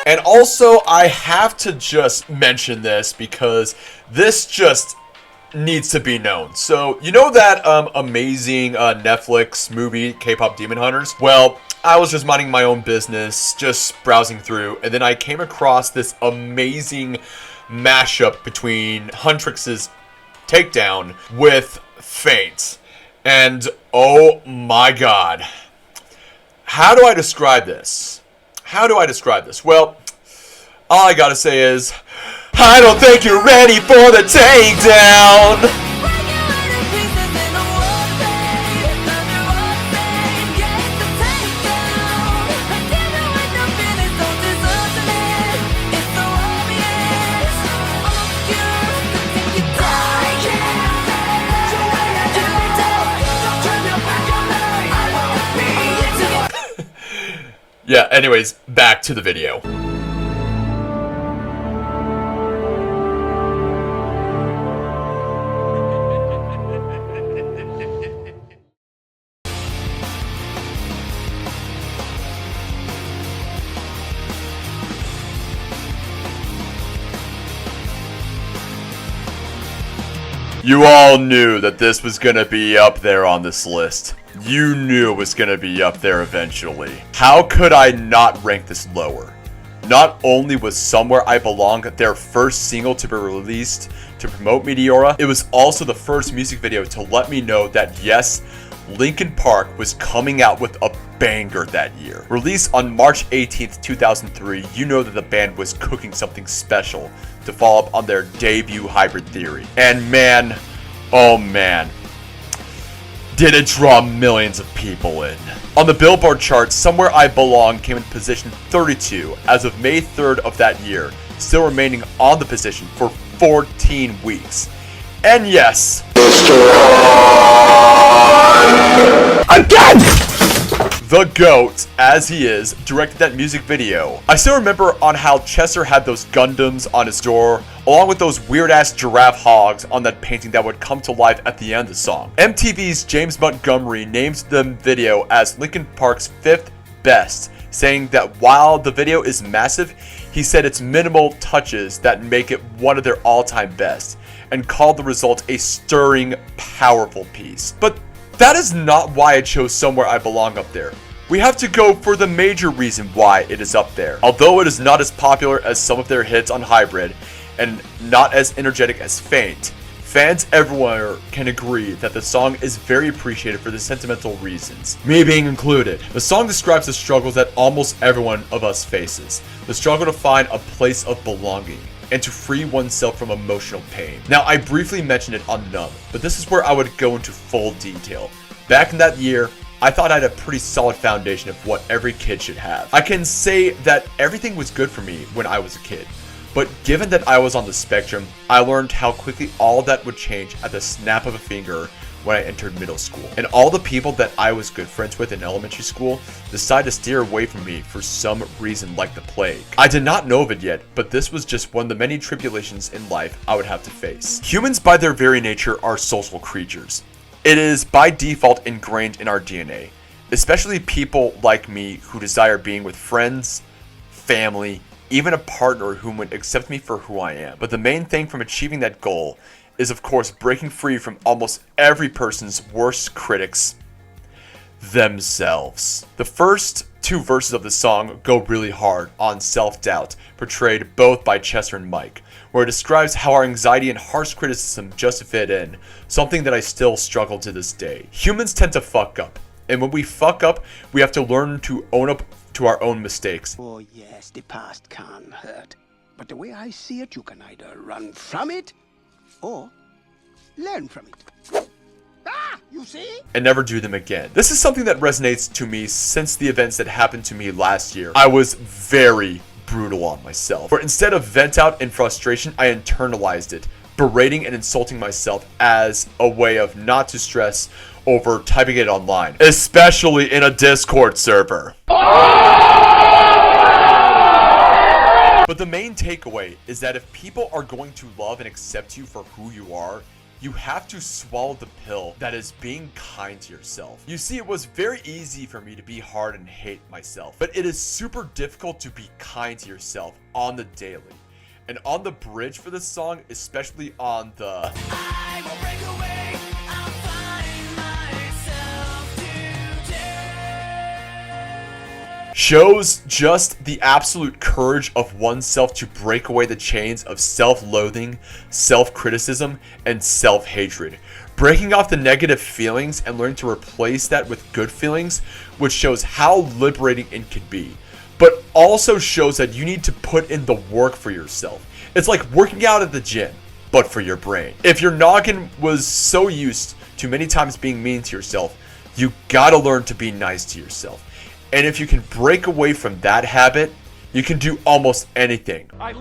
And also, I have to just mention this because this just needs to be known. So, you know that amazing Netflix movie, K-Pop Demon Hunters? Well, I was just minding my own business, just browsing through, and then I came across this amazing mashup between Huntrix's Takedown with Faint. And oh my god. How do I describe this? How do I describe this? Well, all I gotta say is, I don't think you're ready for the takedown! Yeah, anyways, back to the video. You all knew that this was gonna be up there on this list. You knew it was gonna be up there eventually. How could I not rank this lower? Not only was Somewhere I Belong their first single to be released to promote Meteora, it was also the first music video to let me know that yes, Linkin Park was coming out with a banger that year. Released on March 18th, 2003, you know that the band was cooking something special to follow up on their debut Hybrid Theory. And man, oh man, did it draw millions of people in. On the Billboard chart, Somewhere I Belong came in position 32 as of May 3rd of that year, still remaining on the position for 14 weeks. And yes, again! The GOAT, as he is, directed that music video. I still remember on how Chester had those Gundams on his door, along with those weird-ass giraffe hogs on that painting that would come to life at the end of the song. MTV's James Montgomery names the video as Linkin Park's 5th best, saying that while the video is massive, he said it's minimal touches that make it one of their all-time best, and called the result a stirring, powerful piece. But that is not why I chose Somewhere I Belong up there. We have to go for the major reason why it is up there. Although it is not as popular as some of their hits on Hybrid, and not as energetic as Faint, fans everywhere can agree that the song is very appreciated for the sentimental reasons, me being included. The song describes the struggles that almost everyone of us faces. The struggle to find a place of belonging, and to free oneself from emotional pain. Now, I briefly mentioned it on Numb, but this is where I would go into full detail. Back in that year, I thought I had a pretty solid foundation of what every kid should have. I can say that everything was good for me when I was a kid, but given that I was on the spectrum, I learned how quickly all of that would change at the snap of a finger when I entered middle school, and all the people that I was good friends with in elementary school decided to steer away from me for some reason like the plague. I did not know of it yet, but this was just one of the many tribulations in life I would have to face. Humans by their very nature are social creatures. It is by default ingrained in our DNA, especially people like me who desire being with friends, family, even a partner who would accept me for who I am. But the main thing from achieving that goal is of course breaking free from almost every person's worst critics, themselves. The first two verses of the song go really hard on self-doubt, portrayed both by Chester and Mike, where it describes how our anxiety and harsh criticism just fit in, something that I still struggle to this day. Humans tend to fuck up, and when we fuck up, we have to learn to own up to our own mistakes. Oh yes, the past can hurt. But the way I see it, you can either run from it or learn from it. Ah, you see? And never do them again. This is something that resonates to me since the events that happened to me last year. I was very brutal on myself. Where instead of vent out in frustration, I internalized it, berating and insulting myself as a way of not to stress over typing it online, especially in a Discord server. But the main takeaway is that if people are going to love and accept you for who you are, you have to swallow the pill that is being kind to yourself. You see, it was very easy for me to be hard and hate myself, but it is super difficult to be kind to yourself on the daily. And on the bridge for this song, especially on the I will break away, I'll find myself today, shows just the absolute courage of oneself to break away the chains of self-loathing, self-criticism, and self-hatred. Breaking off the negative feelings and learning to replace that with good feelings, which shows how liberating it can be, but also shows that you need to put in the work for yourself. It's like working out at the gym, but for your brain. If your noggin was so used to many times being mean to yourself, you gotta learn to be nice to yourself. And if you can break away from that habit, you can do almost anything. I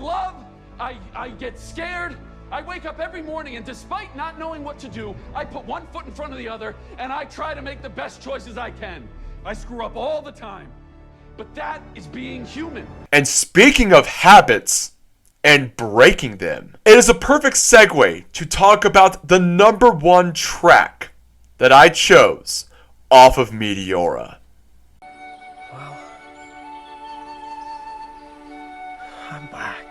get scared. I wake up every morning and despite not knowing what to do, I put one foot in front of the other and I try to make the best choices I can. I screw up all the time. But that is being human. And speaking of habits and breaking them, it is a perfect segue to talk about the #1 track that I chose off of Meteora. Well, I'm back.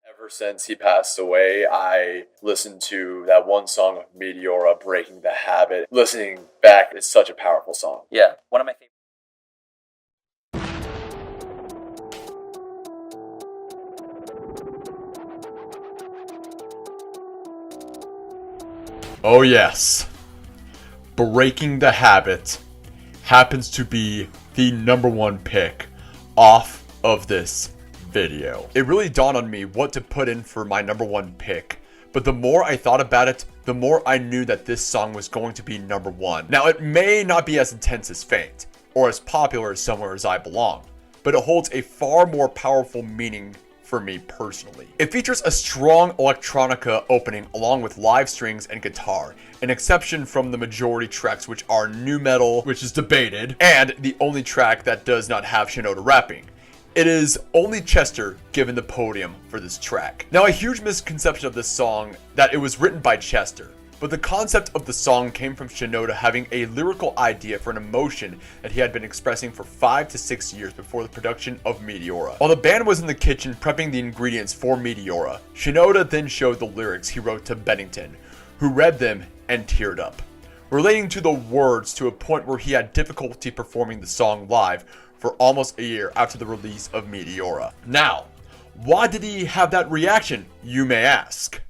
Ever since he passed away, I listened to that one song of Meteora, Breaking the Habit. Listening back, it's such a powerful song. Yeah, one of my favorite. Oh yes, Breaking the Habit happens to be the #1 pick off of this video. It really dawned on me what to put in for my #1 pick, but the more I thought about it, the more I knew that this song was going to be #1. Now it may not be as intense as Faint, or as popular as Somewhere As I Belong, but it holds a far more powerful meaning for me personally. It features a strong electronica opening along with live strings and guitar, an exception from the majority tracks which are nu metal, which is debated, and the only track that does not have Shinoda rapping. It is only Chester given the podium for this track. Now, a huge misconception of this song that it was written by Chester, but the concept of the song came from Shinoda having a lyrical idea for an emotion that he had been expressing for 5 to 6 years before the production of Meteora. While the band was in the kitchen prepping the ingredients for Meteora, Shinoda then showed the lyrics he wrote to Bennington, who read them and teared up, relating to the words to a point where he had difficulty performing the song live for almost a year after the release of Meteora. Now, why did he have that reaction, you may ask?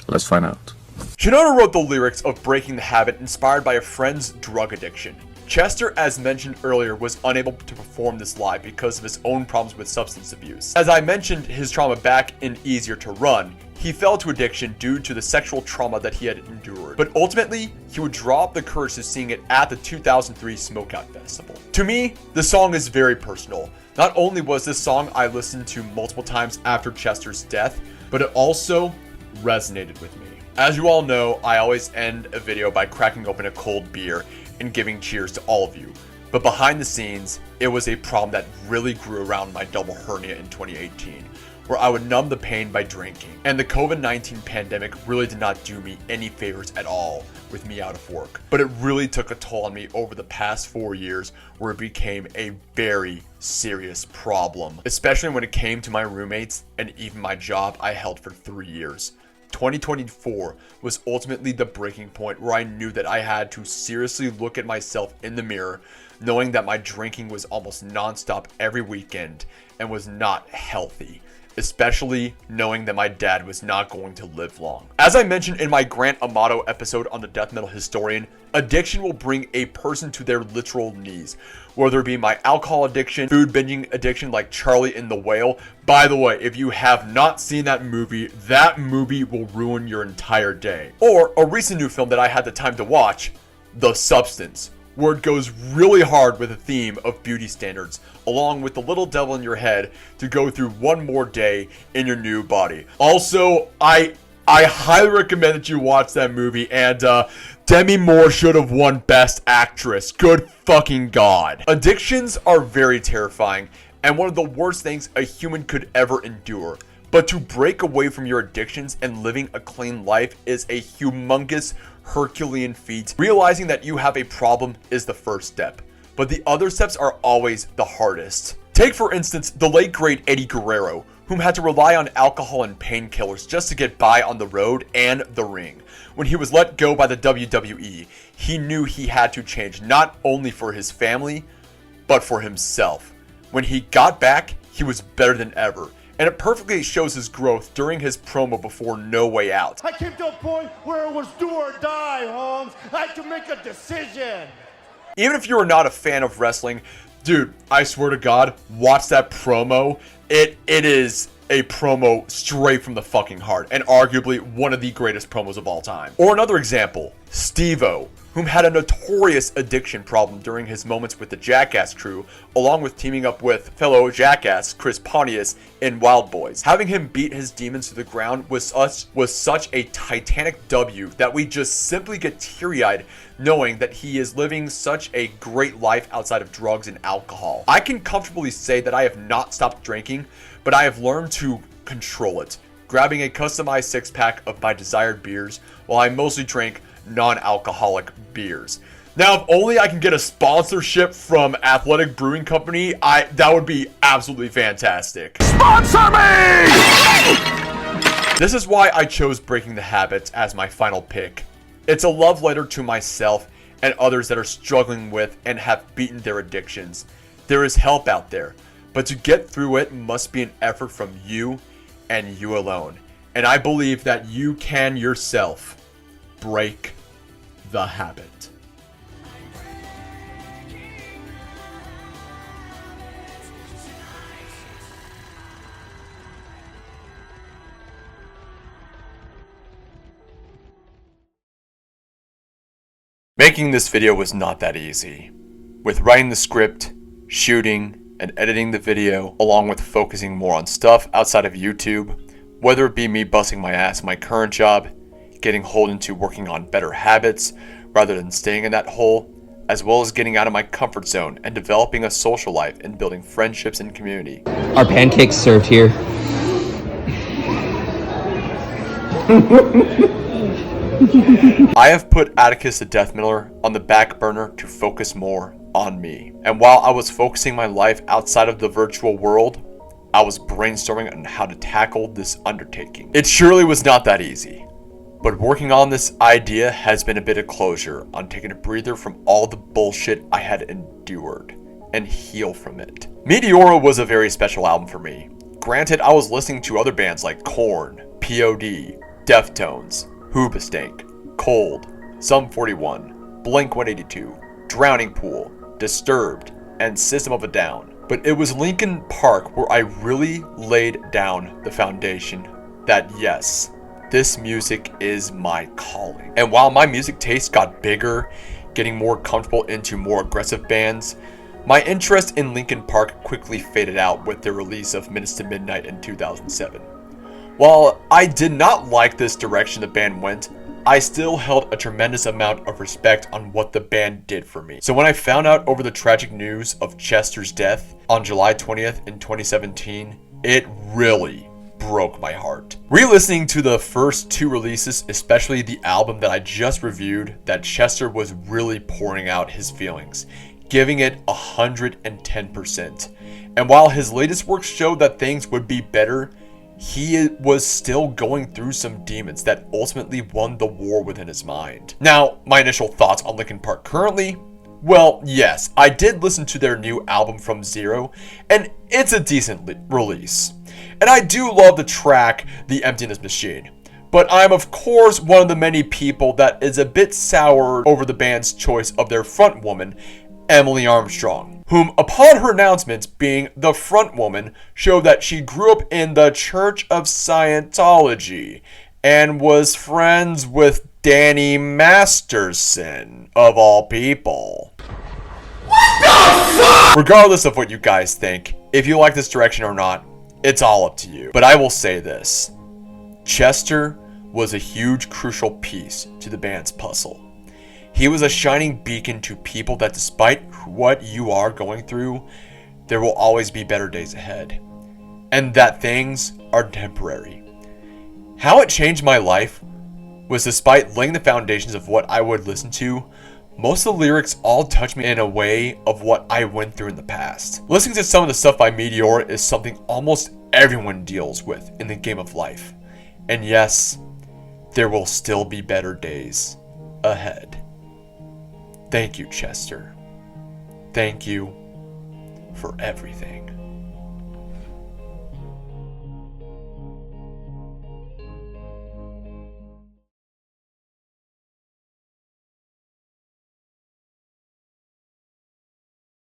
Let's find out. Shinoda wrote the lyrics of Breaking the Habit inspired by a friend's drug addiction. Chester, as mentioned earlier, was unable to perform this live because of his own problems with substance abuse. As I mentioned his trauma back in Easier to Run, he fell to addiction due to the sexual trauma that he had endured. But ultimately, he would drop the courage to sing it at the 2003 Smokeout Festival. To me, the song is very personal. Not only was this song I listened to multiple times after Chester's death, but it also resonated with me. As you all know, I always end a video by cracking open a cold beer and giving cheers to all of you. But behind the scenes, it was a problem that really grew around my double hernia in 2018, where I would numb the pain by drinking. And the COVID-19 pandemic really did not do me any favors at all with me out of work. But it really took a toll on me over the past 4 years, where it became a very serious problem, especially when it came to my roommates and even my job I held for 3 years. 2024 was ultimately the breaking point where I knew that I had to seriously look at myself in the mirror, knowing that my drinking was almost non-stop every weekend and was not healthy, especially knowing that my dad was not going to live long. As I mentioned in my Grant Amato episode on the Death Metal Historian, addiction will bring a person to their literal knees. Whether it be my alcohol addiction, food binging addiction like Charlie in the Whale. By the way, if you have not seen that movie will ruin your entire day. Or a recent new film that I had the time to watch, The Substance, where it goes really hard with the theme of beauty standards, along with the little devil in your head to go through one more day in your new body. Also, I highly recommend that you watch that movie, and Demi Moore should have won Best Actress. Good fucking God. Addictions are very terrifying and one of the worst things a human could ever endure. But to break away from your addictions and living a clean life is a humongous Herculean feat. Realizing that you have a problem is the first step, but the other steps are always the hardest. Take for instance the late great Eddie Guerrero, whom had to rely on alcohol and painkillers just to get by on the road and the ring. When he was let go by the WWE, he knew he had to change, not only for his family, but for himself. When he got back, he was better than ever. And it perfectly shows his growth during his promo before No Way Out. I came to a point where it was do or die, Holmes. I had to make a decision. Even if you are not a fan of wrestling, dude, I swear to God, watch that promo. It is a promo straight from the fucking heart, and arguably one of the greatest promos of all time. Or another example, Steve-O, whom had a notorious addiction problem during his moments with the Jackass crew, along with teaming up with fellow Jackass Chris Pontius in Wild Boys. Having him beat his demons to the ground was such a titanic W that we just simply get teary-eyed knowing that he is living such a great life outside of drugs and alcohol. I can comfortably say that I have not stopped drinking, but I have learned to control it, grabbing a customized six-pack of my desired beers while I mostly drink non-alcoholic beers. Now, if only I can get a sponsorship from Athletic Brewing Company, that would be absolutely fantastic. Sponsor me! This is why I chose Breaking the Habit as my final pick. It's a love letter to myself and others that are struggling with and have beaten their addictions. There is help out there, but to get through it must be an effort from you and you alone. And I believe that you can yourself break the habit. Making this video was not that easy. With writing the script, shooting, and editing the video, along with focusing more on stuff outside of YouTube, whether it be me busting my ass in my current job, getting holed into working on better habits rather than staying in that hole, as well as getting out of my comfort zone and developing a social life and building friendships and community. Are pancakes served here? I have put Atticus the Death Metaller on the back burner to focus more on me. And while I was focusing my life outside of the virtual world, I was brainstorming on how to tackle this undertaking. It surely was not that easy, but working on this idea has been a bit of closure on taking a breather from all the bullshit I had endured and heal from it. Meteora was a very special album for me. Granted, I was listening to other bands like Korn, POD, Deftones, Hoobastank, Cold, Sum 41, Blink-182, Drowning Pool, Disturbed, and System of a Down. But it was Linkin Park where I really laid down the foundation that yes, this music is my calling. And while my music taste got bigger, getting more comfortable into more aggressive bands, my interest in Linkin Park quickly faded out with their release of Minutes to Midnight in 2007. While I did not like this direction the band went, I still held a tremendous amount of respect on what the band did for me. So when I found out over the tragic news of Chester's death on July 20th in 2017, it really broke my heart. Re-listening to the first two releases, especially the album that I just reviewed, that Chester was really pouring out his feelings, giving it 110%. And while his latest work showed that things would be better, he was still going through some demons that ultimately won the war within his mind. Now, my initial thoughts on Linkin Park currently? Well, yes, I did listen to their new album From Zero, and it's a decent release. And I do love the track The Emptiness Machine. But I'm of course one of the many people that is a bit sour over the band's choice of their front woman, Emily Armstrong, whom upon her announcement being the front woman showed that she grew up in the Church of Scientology and was friends with Danny Masterson, of all people. What the fuck? Regardless of what you guys think, if you like this direction or not, it's all up to you. But I will say this, Chester was a huge crucial piece to the band's puzzle. He was a shining beacon to people that despite what you are going through, there will always be better days ahead. And that things are temporary. How it changed my life was despite laying the foundations of what I would listen to, most of the lyrics all touch me in a way of what I went through in the past. Listening to some of the stuff by Meteora is something almost everyone deals with in the game of life. And yes, there will still be better days ahead. Thank you, Chester. Thank you for everything.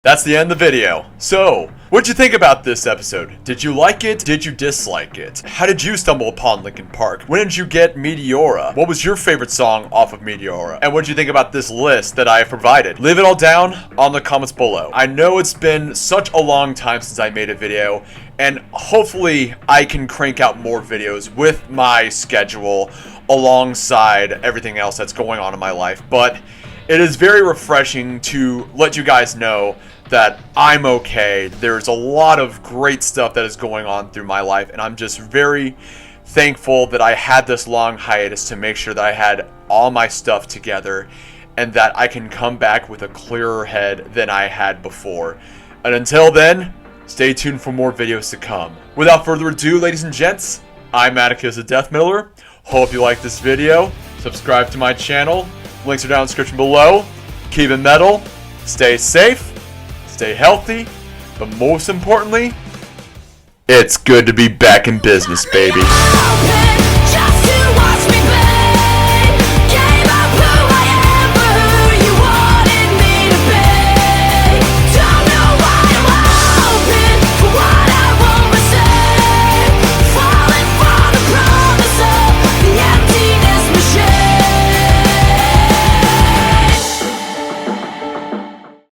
That's the end of the video. So, what'd you think about this episode? Did you like it? Did you dislike it? How did you stumble upon Linkin Park? When did you get Meteora? What was your favorite song off of Meteora? And what'd you think about this list that I have provided? Leave it all down on the comments below. I know it's been such a long time since I made a video, and hopefully I can crank out more videos with my schedule alongside everything else that's going on in my life. But it is very refreshing to let you guys know that I'm okay. There's a lot of great stuff that is going on through my life, and I'm just very thankful that I had this long hiatus to make sure that I had all my stuff together and that I can come back with a clearer head than I had before. And until then, stay tuned for more videos to come. Without further ado, ladies and gents, I'm Atticus TheDeathMetaller. Hope you liked this video. Subscribe to my channel. Links are down in the description below. Keep it metal. Stay safe. Stay healthy. But most importantly, it's good to be back in business, baby.